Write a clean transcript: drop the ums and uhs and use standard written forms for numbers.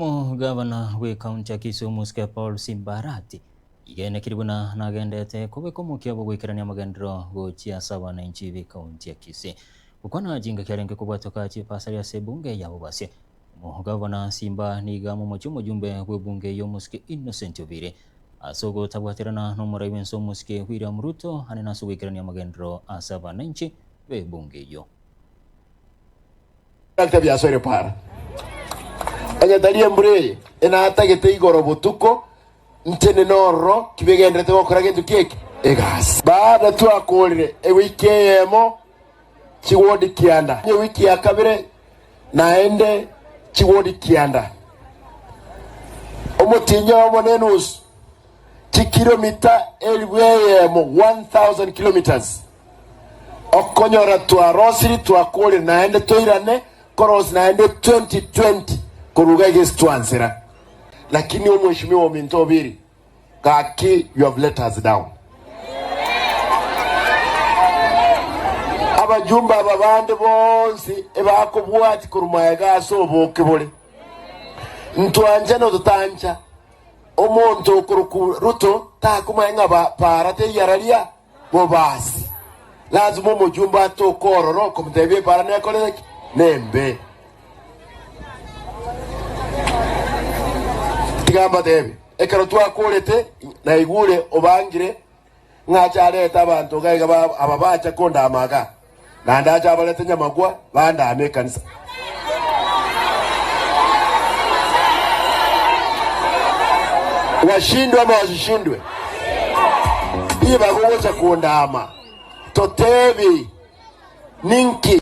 Gavana we kaunti ya Kisumu Paul Simbarati igene kiribuna nagendete kubikomukia bwo gwikirania magendero gochia sawa na inchi vi kaunti ya Kisii ukwana jinga kyarenge kubwatoka chipasari ya sebunge ya bobase Gavana Simba nigamu mochumo jumbe we bunge yo muske Innocent Obire asogo tabwaterana no muraiwe nso muske William Ruto hanena so gwikirania magendero asaba na inchi we bunge yo akabya sore para anyatalie mbure ena atagete igoro butuko ntene norro kibegendete gukora gintu kiki egas baada tu akolire wiki yemo chiwodi kianda nye wiki ya kabire naende chiwodi kianda omutinyo omonenus kilomita elweyemo 1000 kilometers okonyora tu arosiri tu akolire naende toirane koros naende 2020 kuruga gestwansera lakini mheshimiwa Minto Obire kaki you have let us down abajumba ababande bonsi ebakubwati kurumaya gaso bokebole ntwanje no tutanja omonto kuruku Ruto takumanya para te yaralia bobasi lazima mujumba to kororo komtebe para ne kole nembe tigamba debe ekero twakolete na igure obangire ngachareta abantu gaiga ababacha konda amaga na ndacha abalete nyamagwa banda amekanisa washindwe ama washindwe iba kugocha konda ama totebi ninki